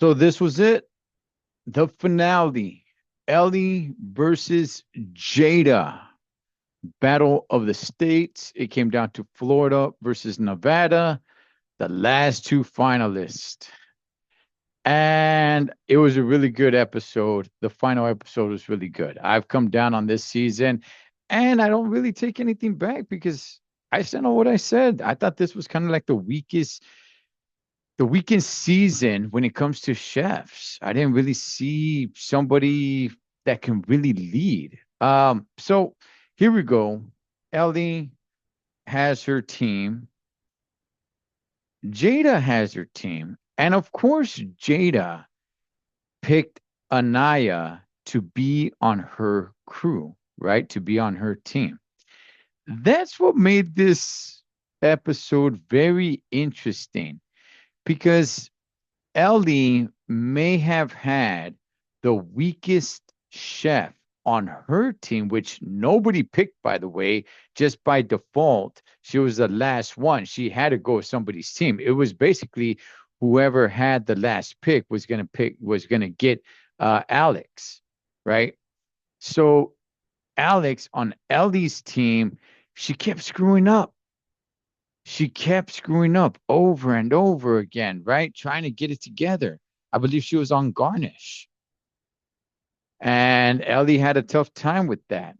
So this was it. The finale. Ellie versus Jada. Battle of the States. It came down to Florida versus Nevada, the last two finalists. And it was a really good episode. The final episode was really good. I've come down on this season and I don't really take anything back because I stand on what I said. I thought this was kind of like the weakest season when it comes to chefs. I didn't really see somebody that can really lead. So here we go. Ellie has her team. Jada has her team. And of course, Jada picked Anaya to be on her crew, right? To be on her team. That's what made this episode very interesting because Ellie may have had the weakest chef on her team, which nobody picked, by the way, just by default. She was the last one. She had to go with somebody's team. It was basically whoever had the last pick was gonna get Alex, right? So Alex on Ellie's team, she kept screwing up. She kept screwing up over and over again, right? Trying to get it together. I believe she was on Garnish. And Ellie had a tough time with that.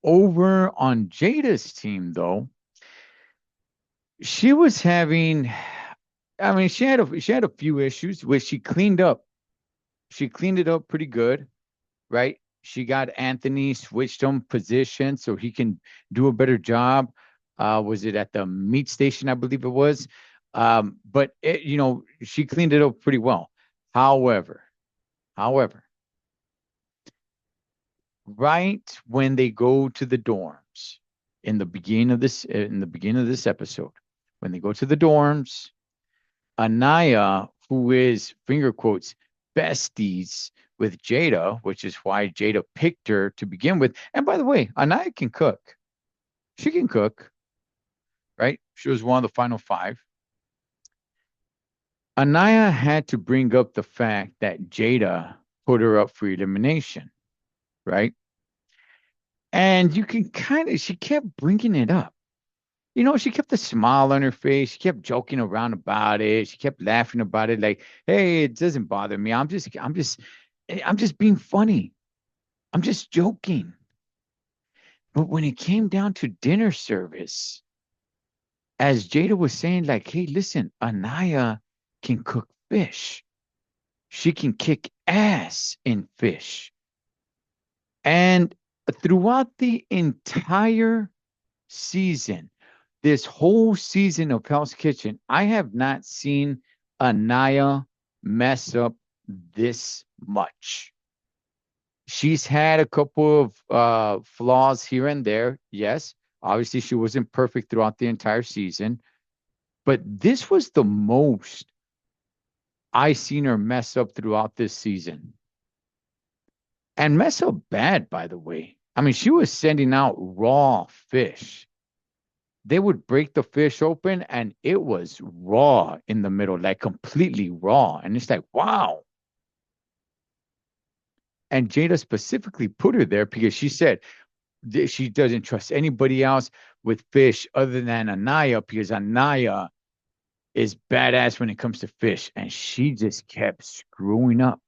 Over on Jada's team, though, she was having, I mean, she had a few issues which she cleaned up. She cleaned it up pretty good, right? She got Anthony switched him position so he can do a better job. Was it at the meat station? I believe it was. But she cleaned it up pretty well. However, however, right when they go to the dorms in the beginning of this episode, when they go to the dorms, Anaya, who is finger quotes besties with Jada, which is why Jada picked her to begin with. And by the way, Anaya can cook. She can cook, right? She was one of the final five. Anaya had to bring up the fact that Jada put her up for elimination, right? And you can she kept bringing it up. She kept a smile on her face. She kept joking around about it. She kept laughing about it, like, "Hey, it doesn't bother me. I'm just being funny. I'm just joking." But when it came down to dinner service, as Jada was saying, like, "Hey, listen, Anaya can cook fish. She can kick ass in fish." And throughout the entire season, this whole season of Hell's Kitchen, I have not seen Anaya mess up this much. She's had a couple of flaws here and there. Yes, obviously she wasn't perfect throughout the entire season, but this was the most I seen her mess up throughout this season. And mess up bad, by the way. I mean, she was sending out raw fish. They would break the fish open and it was raw in the middle, like completely raw. And it's like, wow. And Jada specifically put her there because she said she doesn't trust anybody else with fish other than Anaya because Anaya is badass when it comes to fish. And she just kept screwing up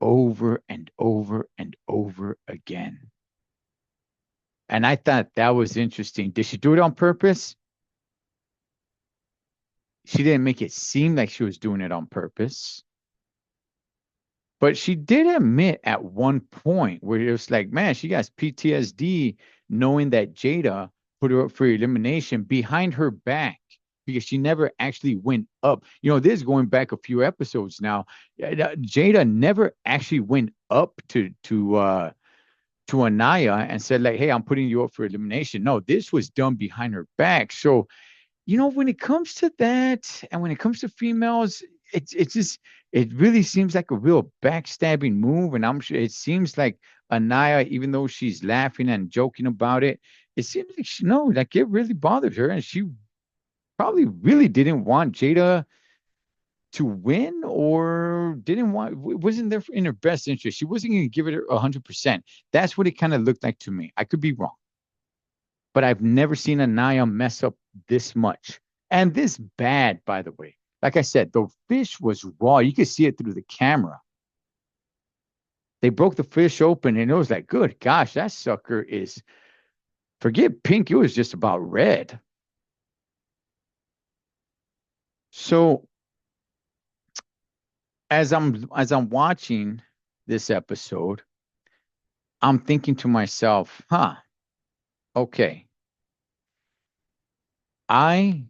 over and over and over again. And I thought that was interesting. Did she do it on purpose? She didn't make it seem like she was doing it on purpose. But she did admit at one point where it was like, man, she got PTSD knowing that Jada put her up for elimination behind her back because she never actually went up. This is going back a few episodes now. Jada never actually went up to Anaya and said, like, hey, I'm putting you up for elimination. No, this was done behind her back. So when it comes to that, and when it comes to females, it really seems like a real backstabbing move. And I'm sure it seems like Anaya, even though she's laughing and joking about it, it seems like like it really bothered her, and she probably really didn't want Jada to win or didn't want, wasn't there in her best interest. She wasn't going to give it 100%. That's what it kind of looked like to me. I could be wrong, but I've never seen Anaya mess up this much and this bad, by the way. Like I said, the fish was raw. You could see it through the camera. They broke the fish open and it was like, good gosh, that sucker is, forget pink, it was just about red. So as I'm watching this episode, I'm thinking to myself, huh, okay. I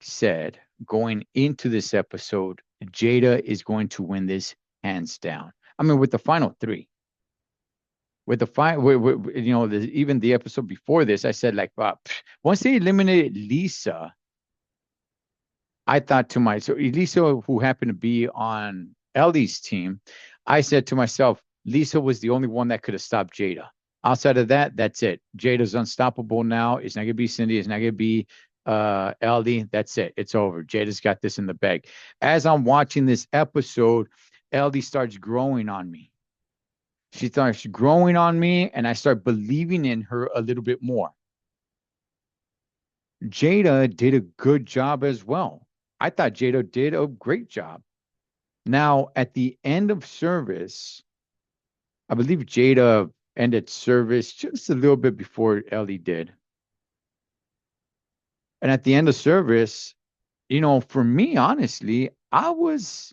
said going into this episode, Jada is going to win this hands down. I mean, with the final three, with the final, even the episode before this, I said like, once they eliminated Lisa, I thought to myself, Lisa, who happened to be on Ellie's team, I said to myself, Lisa was the only one that could have stopped Jada. Outside of that, that's it. Jada's unstoppable now. It's not gonna be Cindy. It's not gonna be Ellie. That's it. It's over. Jada's got this in the bag. As I'm watching this episode, Ellie starts growing on me. She starts growing on me, and I start believing in her a little bit more. Jada did a good job as well. I thought Jada did a great job. Now, at the end of service, I believe Jada ended service just a little bit before Ellie did. And at the end of service, for me, honestly, I was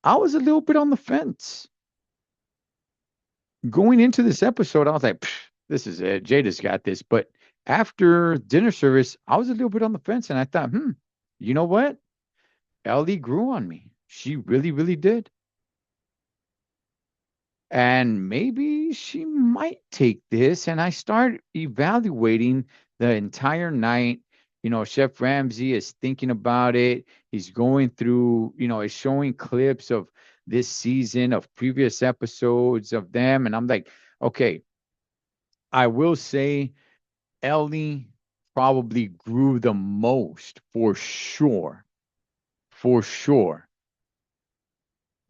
a little bit on the fence. Going into this episode, I was like, this is it. Jada's got this. But after dinner service, I was a little bit on the fence and I thought, you know what? Ellie grew on me. She really, really did. And maybe she might take this. And I start evaluating the entire night. Chef Ramsay is thinking about it. He's going through, is showing clips of this season, of previous episodes of them. And I'm like, okay, I will say Ellie probably grew the most for sure. For sure.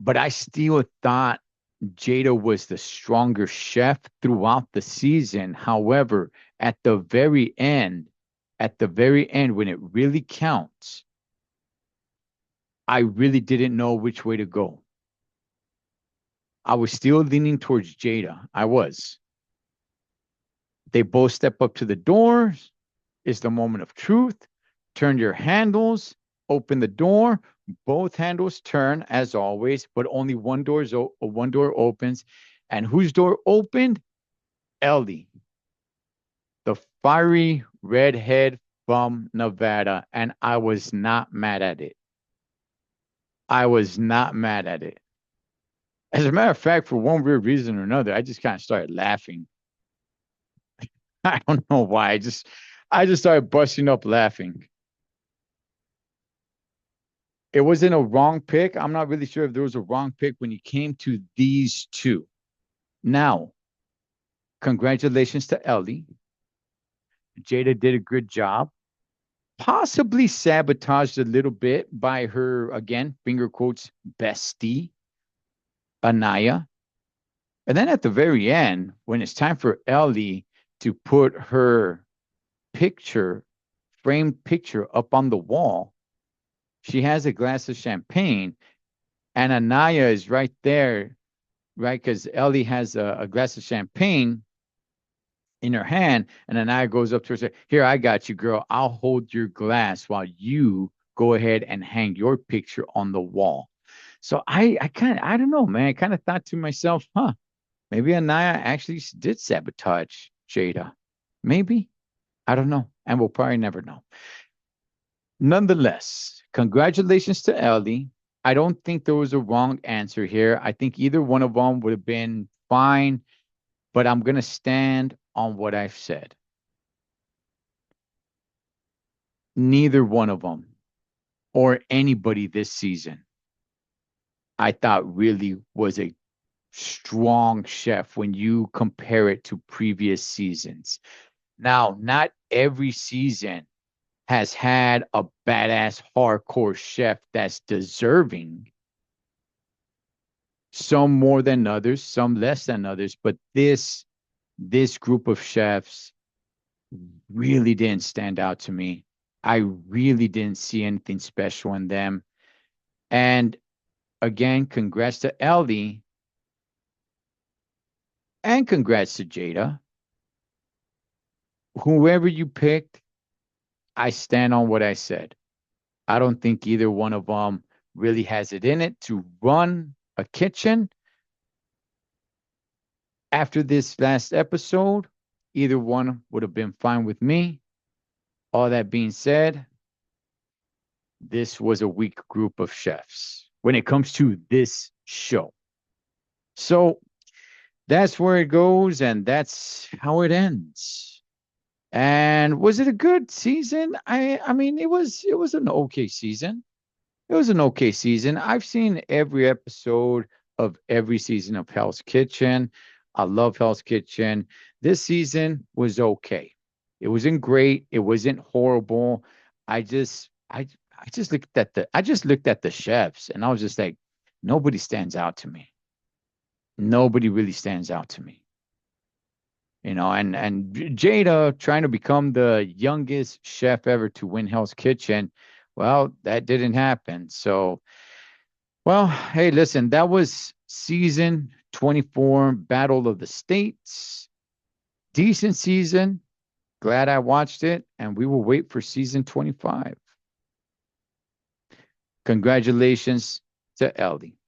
But I still thought Jada was the stronger chef throughout the season. However, at the very end, when it really counts, I really didn't know which way to go. I was still leaning towards Jada. I was. They both step up to the doors. It's the moment of truth. Turn your handles, open the door. Both handles turn as always, but only one door opens. And whose door opened? Ellie, the fiery redhead from Nevada. And I was not mad at it. I was not mad at it. As a matter of fact, for one weird reason or another, I just kind of started laughing. I don't know why. I just started busting up laughing. It wasn't a wrong pick. I'm not really sure if there was a wrong pick when it came to these two. Now, congratulations to Ellie. Jada did a good job. Possibly sabotaged a little bit by her, again, finger quotes, bestie, Anaya. And then at the very end, when it's time for Ellie to put her picture, framed picture up on the wall, she has a glass of champagne and Anaya is right there, right? Because Ellie has a glass of champagne in her hand, and Anaya goes up to her and says, here, I got you, girl. I'll hold your glass while you go ahead and hang your picture on the wall. So I don't know, man. I kind of thought to myself, maybe Anaya actually did sabotage Jada. Maybe. I don't know. And we'll probably never know. Nonetheless, congratulations to Ellie. I don't think there was a wrong answer here. I think either one of them would have been fine, but I'm going to stand on what I've said. Neither one of them or anybody this season, I thought really was a strong chef when you compare it to previous seasons. Now, not every season has had a badass hardcore chef that's deserving, some more than others, some less than others, but this group of chefs really didn't stand out to me. I really didn't see anything special in them. And again, congrats to Ellie and congrats to Jada. Whoever you picked, I stand on what I said. I don't think either one of them really has it in it to run a kitchen. After this last episode, either one would have been fine with me. All that being said, this was a weak group of chefs when it comes to this show. So that's where it goes, and that's how it ends. And was it a good season? I mean, it was an okay season. It was an okay season. I've seen every episode of every season of Hell's Kitchen. I love Hell's Kitchen. This season was okay. It wasn't great. It wasn't horrible. I just looked at the chefs and I was just like, nobody stands out to me. Nobody really stands out to me. And Jada trying to become the youngest chef ever to win Hell's Kitchen. Well, that didn't happen. So, well, hey, listen, that was season 24, Battle of the States. Decent season. Glad I watched it, and we will wait for season 25. Congratulations to Ellie.